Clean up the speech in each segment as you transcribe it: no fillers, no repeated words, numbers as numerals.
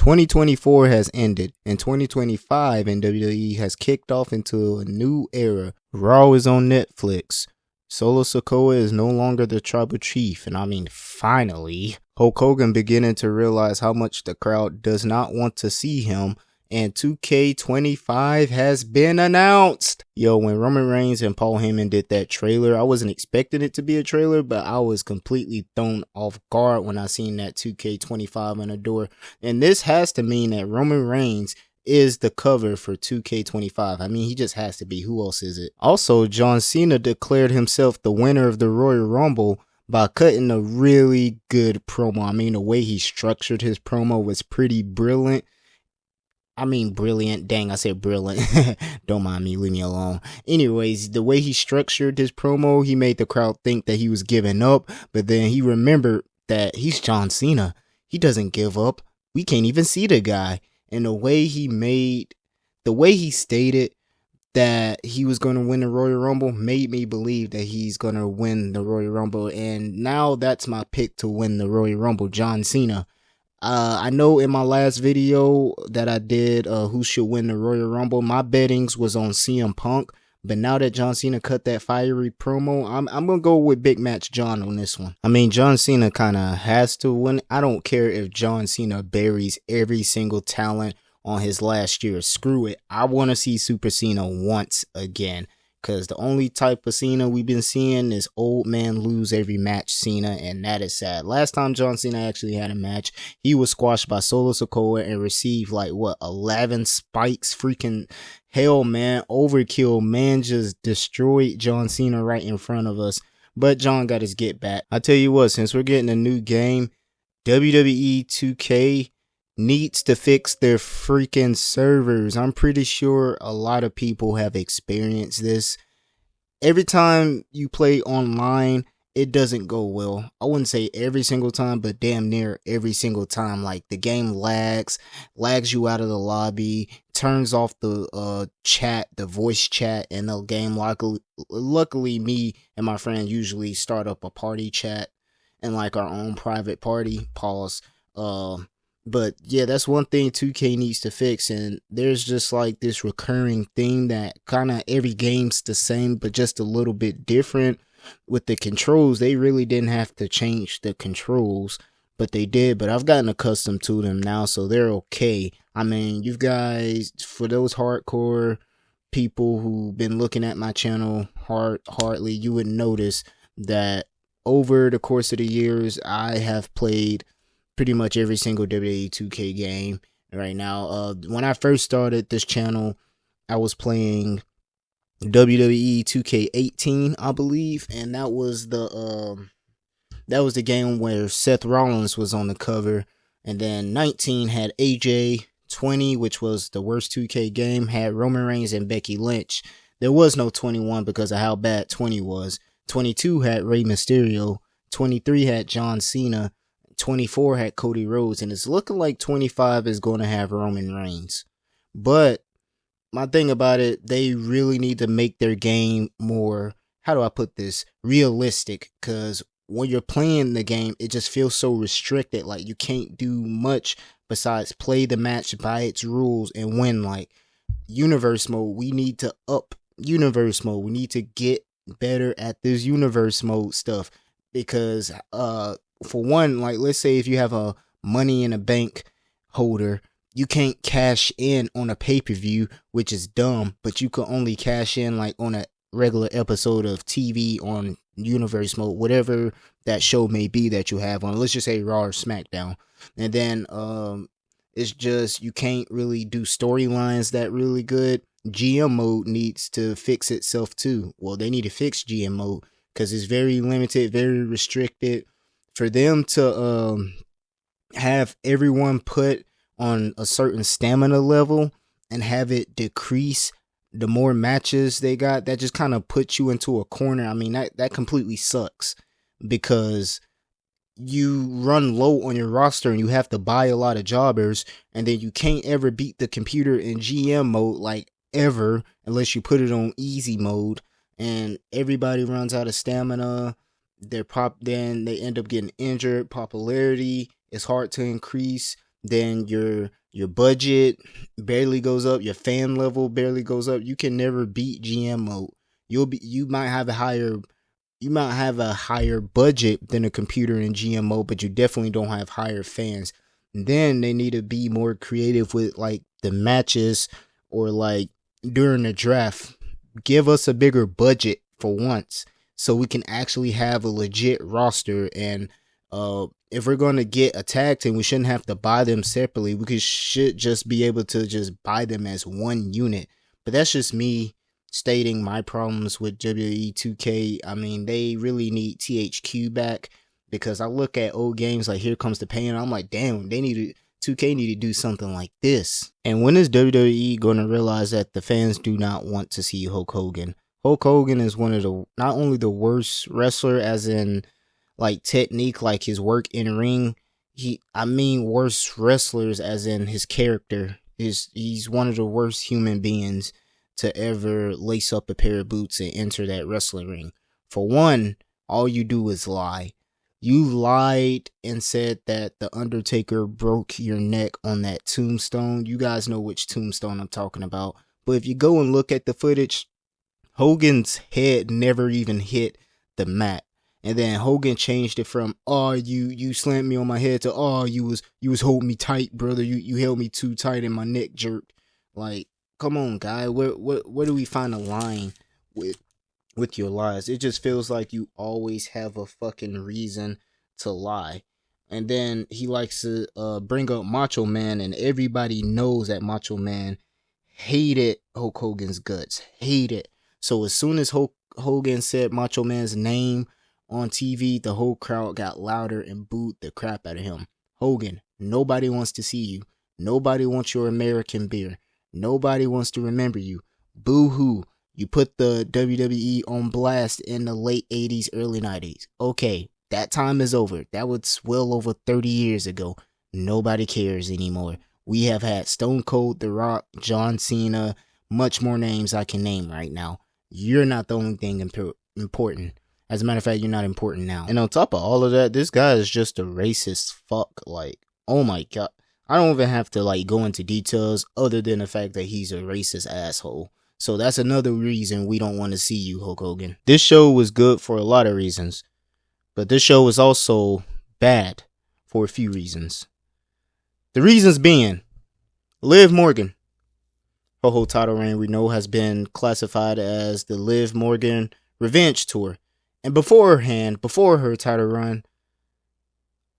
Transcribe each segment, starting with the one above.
2024 has ended, and 2025 in WWE has kicked off into a new era. Raw is on Netflix. Solo Sikoa is no longer the tribal chief, and I mean, finally. Hulk Hogan beginning to realize how much the crowd does not want to see him, and 2K25 has been announced. Yo, when Roman Reigns and Paul Heyman did that trailer, I wasn't expecting it to be a trailer, but I was completely thrown off guard when I seen that 2K25 on the door. And this has to mean that Roman Reigns is the cover for 2K25. I mean, he just has to be. Who else is it? Also, John Cena declared himself the winner of the Royal Rumble by cutting a really good promo. I mean, the way he structured his promo was pretty brilliant. I mean, brilliant. Dang, I said brilliant. Don't mind me. Leave me alone. Anyways, the way he structured his promo, he made the crowd think that he was giving up. But then he remembered that he's John Cena. He doesn't give up. We can't even see the guy. And the way he stated that he was going to win the Royal Rumble made me believe that he's going to win the Royal Rumble. And now that's my pick to win the Royal Rumble, John Cena. I know in my last video that I did, who should win the Royal Rumble, my bettings was on CM Punk. But now that John Cena cut that fiery promo, I'm going to go with Big Match John on this one. I mean, John Cena kind of has to win. I don't care if John Cena buries every single talent on his last year. Screw it. I want to see Super Cena once again. Because the only type of Cena we've been seeing is old man lose every match Cena, and that is sad. Last time John Cena actually had a match, he was squashed by Solo Sikoa and received 11 spikes. Freaking hell, man. Overkill. Man just destroyed John Cena right in front of us. But John got his get back. I tell you what, since we're getting a new game, WWE 2K needs to fix their freaking servers. I'm pretty sure a lot of people have experienced this. Every time you play online, it doesn't go well. I wouldn't say every single time, but damn near every single time. Like, the game lags you out of the lobby, turns off the chat, the voice chat in the game. Luckily, me and my friend usually start up a party chat and our own private party. Pause. But yeah, that's one thing 2K needs to fix, and there's just this recurring theme that kind of every game's the same, but just a little bit different. With the controls, they really didn't have to change the controls, but they did. But I've gotten accustomed to them now, so they're okay. I mean, you guys, for those hardcore people who've been looking at my channel hardly, you would notice that over the course of the years, I have played pretty much every single WWE 2K game right now. When I first started this channel, I was playing WWE 2K18, I believe, and that was the game where Seth Rollins was on the cover, and then 19 had AJ, 20, which was the worst 2K game, had Roman Reigns and Becky Lynch. There was no 21 because of how bad 20 was. 22 had Rey Mysterio, 23 had John Cena, 24 had Cody Rhodes, and it's looking like 25 is going to have Roman Reigns. But my thing about it, they really need to make their game more, how do I put this, realistic, because when you're playing the game, it just feels so restricted. You can't do much besides play the match by its rules and win. Universe mode, we need to up universe mode. We need to get better at this universe mode stuff, because for one, let's say if you have a Money in a Bank holder, you can't cash in on a pay-per-view, which is dumb, but you can only cash in on a regular episode of TV on universe mode, whatever that show may be that you have on. Let's just say Raw or SmackDown. And then it's just, you can't really do storylines that really good. GM mode needs to fix itself too. Well, they need to fix GM mode because it's very limited, very restricted. For them to have everyone put on a certain stamina level and have it decrease the more matches they got, that just kind of puts you into a corner. I mean, that completely sucks, because you run low on your roster and you have to buy a lot of jobbers, and then you can't ever beat the computer in GM mode ever unless you put it on easy mode, and everybody runs out of stamina. Then they end up getting injured. Popularity is hard to increase. then your budget barely goes up, your fan level barely goes up. You can never beat GM mode. You might have a higher budget than a computer in GM mode, but you definitely don't have higher fans. And then they need to be more creative with like the matches or like during the draft. Give us a bigger budget for once so we can actually have a legit roster. And if we're going to get a tag team, we shouldn't have to buy them separately. Should just be able to just buy them as one unit. But that's just me stating my problems with WWE 2K. I mean, they really need THQ back, because I look at old games like Here Comes the Pain, and I'm like, damn, 2K need to do something like this. And when is WWE going to realize that the fans do not want to see Hulk Hogan? Hulk Hogan is one of the, not only the worst wrestler as in like technique, like his work in ring, worst wrestlers as in his character. He's one of the worst human beings to ever lace up a pair of boots and enter that wrestling ring. For one, all you do is lie. You lied and said that The Undertaker broke your neck on that tombstone. You guys know which tombstone I'm talking about. But if you go and look at the footage, Hogan's head never even hit the mat. And then Hogan changed it from, oh, you slammed me on my head, to, oh, you was holding me tight, brother. You held me too tight and my neck jerked. Like, come on, guy. Where do we find a line with your lies? It just feels like you always have a fucking reason to lie. And then he likes to bring up Macho Man, and everybody knows that Macho Man hated Hulk Hogan's guts. Hated. So as soon as Hulk Hogan said Macho Man's name on TV, the whole crowd got louder and booed the crap out of him. Hogan, nobody wants to see you. Nobody wants your American beer. Nobody wants to remember you. Boo-hoo. You put the WWE on blast in the late 80s, early 90s. Okay, that time is over. That was well over 30 years ago. Nobody cares anymore. We have had Stone Cold, The Rock, John Cena, much more names I can name right now. You're not the only thing important. As a matter of fact, you're not important now. And on top of all of that, this guy is just a racist fuck. Like, oh my god. I don't even have to like go into details other than the fact that he's a racist asshole. So that's another reason we don't want to see you, Hulk Hogan. This show was good for a lot of reasons, but this show was also bad for a few reasons. The reasons being, Liv Morgan. Her whole title reign, we know, has been classified as the Liv Morgan Revenge Tour. And before her title run,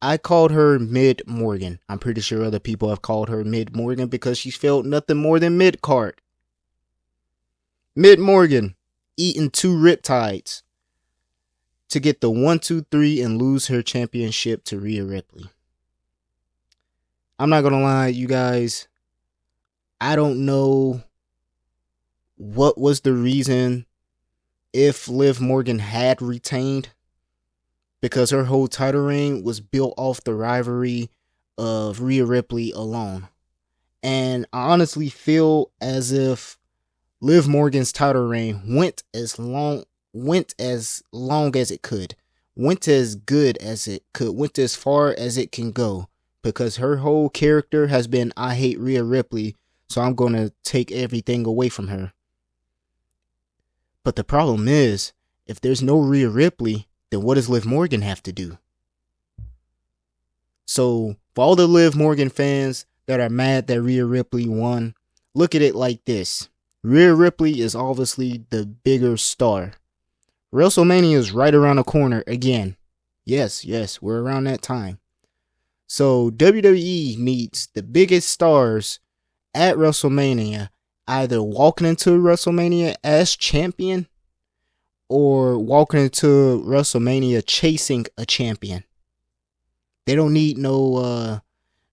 I called her Mid Morgan. I'm pretty sure other people have called her Mid Morgan because she felt nothing more than mid card. Mid Morgan eating 2 riptides to get the 1, 2, 3 and lose her championship to Rhea Ripley. I'm not gonna lie, you guys. I don't know what was the reason if Liv Morgan had retained, because her whole title reign was built off the rivalry of Rhea Ripley alone. And I honestly feel as if Liv Morgan's title reign went as long as it could, went as good as it could, went as far as it can go, because her whole character has been, I hate Rhea Ripley, so I'm going to take everything away from her. But the problem is, if there's no Rhea Ripley, then what does Liv Morgan have to do? So, for all the Liv Morgan fans that are mad that Rhea Ripley won, look at it like this. Rhea Ripley is obviously the bigger star. WrestleMania is right around the corner again. Yes, we're around that time. So, WWE needs the biggest stars at WrestleMania either walking into WrestleMania as champion or walking into WrestleMania chasing a champion. They don't need no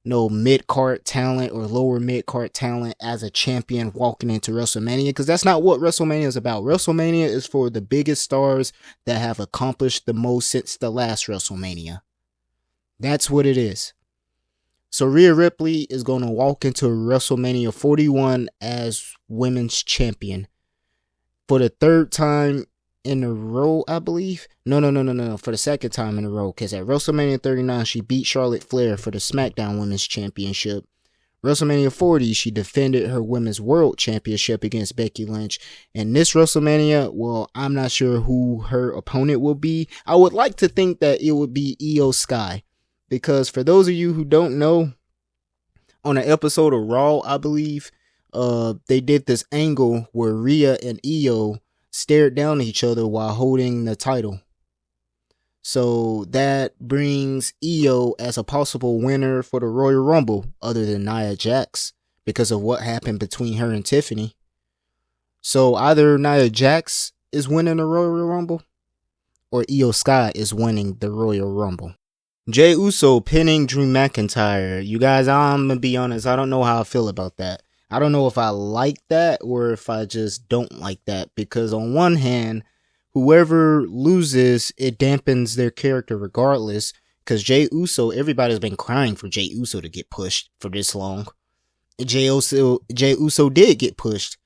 mid-card talent or lower mid-card talent as a champion walking into WrestleMania, because that's not what WrestleMania is about. WrestleMania is for the biggest stars that have accomplished the most since the last WrestleMania. That's what it is. So Rhea Ripley is going to walk into WrestleMania 41 as women's champion for the 3rd time in a row, I believe. No. For the second time in a row. Because at WrestleMania 39, she beat Charlotte Flair for the SmackDown Women's Championship. WrestleMania 40, she defended her Women's World Championship against Becky Lynch. And this WrestleMania, well, I'm not sure who her opponent will be. I would like to think that it would be Io Sky. Because for those of you who don't know, on an episode of Raw, I believe, they did this angle where Rhea and Io stared down at each other while holding the title. So that brings Io as a possible winner for the Royal Rumble, other than Nia Jax, because of what happened between her and Tiffany. So either Nia Jax is winning the Royal Rumble, or Io Sky is winning the Royal Rumble. Jey Uso pinning Drew McIntyre. You guys, I'm going to be honest, I don't know how I feel about that. I don't know if I like that or if I just don't like that, because on one hand, whoever loses, it dampens their character regardless. Because Jey Uso, everybody's been crying for Jey Uso to get pushed for this long. Jey Uso did get pushed.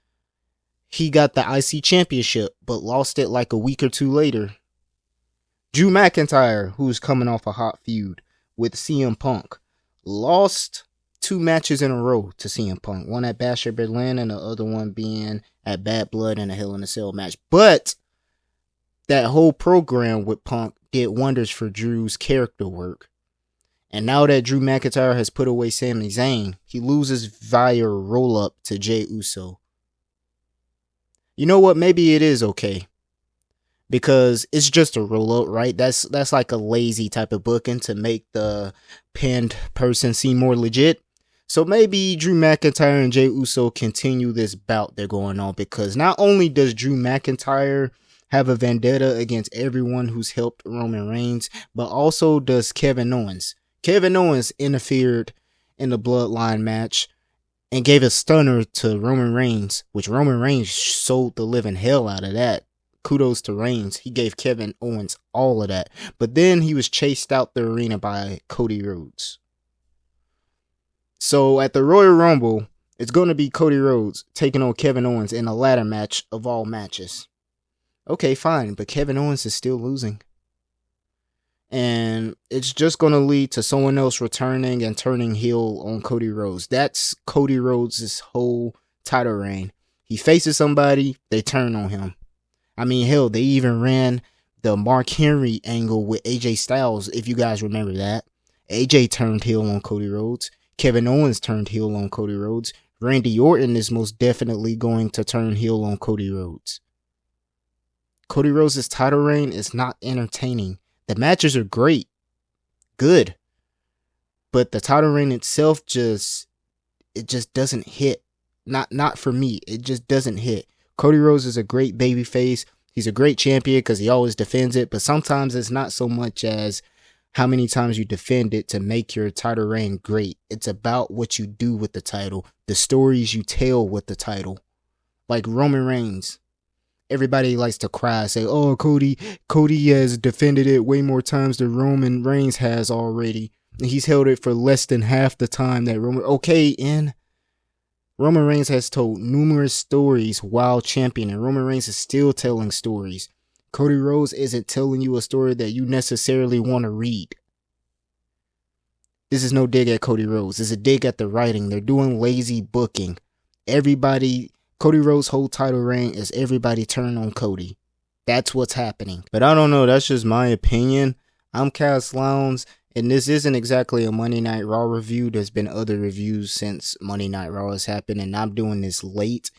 He got the IC championship, but lost it like a week or two later. Drew McIntyre, who's coming off a hot feud with CM Punk, lost 2 matches in a row to CM Punk. One at Bash at Berlin and the other one being at Bad Blood and a Hell in a Cell match. But that whole program with Punk did wonders for Drew's character work. And now that Drew McIntyre has put away Sami Zayn, he loses via roll-up to Jey Uso. You know what? Maybe it is okay. Because it's just a roll-up, right? That's like a lazy type of booking to make the pinned person seem more legit. So maybe Drew McIntyre and Jey Uso continue this bout they're going on. Because not only does Drew McIntyre have a vendetta against everyone who's helped Roman Reigns, but also does Kevin Owens. Kevin Owens interfered in the Bloodline match and gave a stunner to Roman Reigns, which Roman Reigns sold the living hell out of that. Kudos to Reigns. He gave Kevin Owens all of that. But then he was chased out the arena by Cody Rhodes. So at the Royal Rumble, it's going to be Cody Rhodes taking on Kevin Owens in a ladder match of all matches. Okay, fine, but Kevin Owens is still losing. And it's just going to lead to someone else returning and turning heel on Cody Rhodes. That's Cody Rhodes' whole title reign. He faces somebody, they turn on him. I mean, hell, they even ran the Mark Henry angle with AJ Styles, if you guys remember that. AJ turned heel on Cody Rhodes. Kevin Owens turned heel on Cody Rhodes. Randy Orton is most definitely going to turn heel on Cody Rhodes. Cody Rhodes' title reign is not entertaining. The matches are great. Good. But the title reign itself just doesn't hit. Not for me. It just doesn't hit. Cody Rhodes is a great babyface. He's a great champion because he always defends it. But sometimes it's not so much as how many times you defend it to make your title reign great. It's about what you do with the title. The stories you tell with the title. Like Roman Reigns. Everybody likes to cry, say, oh, Cody has defended it way more times than Roman Reigns has already. And he's held it for less than half the time that Roman... Okay, and Roman Reigns has told numerous stories while champion, and Roman Reigns is still telling stories. Cody Rhodes isn't telling you a story that you necessarily want to read. This is no dig at Cody Rhodes. It's a dig at the writing. They're doing lazy booking. Cody Rhodes' whole title reign is everybody turn on Cody. That's what's happening. But I don't know. That's just my opinion. I'm Cass Lowndes, and this isn't exactly a Monday Night Raw review. There's been other reviews since Monday Night Raw has happened, and I'm doing this late.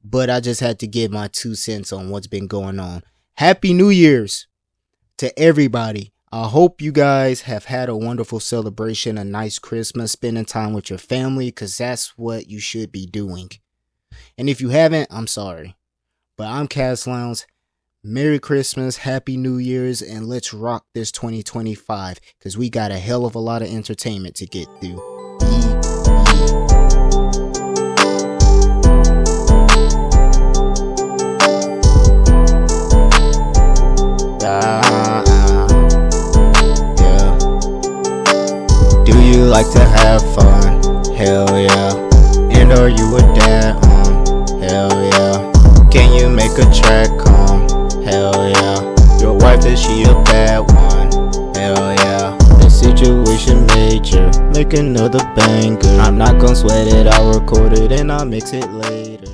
But I just had to give my 2 cents on what's been going on. Happy New Year's to everybody. I hope you guys have had a wonderful celebration, a nice Christmas, spending time with your family, because that's what you should be doing. And if you haven't, I'm sorry. But I'm Cass Lowndes. Merry Christmas, Happy New Year's, and let's rock this 2025 because we got a hell of a lot of entertainment to get through. Yeah. Do you like to have fun? Hell yeah. And are you a dad? Hell yeah. Can you make a track? Hell yeah. Your wife, is she a bad one? Hell yeah. The situation major, make another banger. I'm not gonna sweat it, I'll record it and I'll mix it later.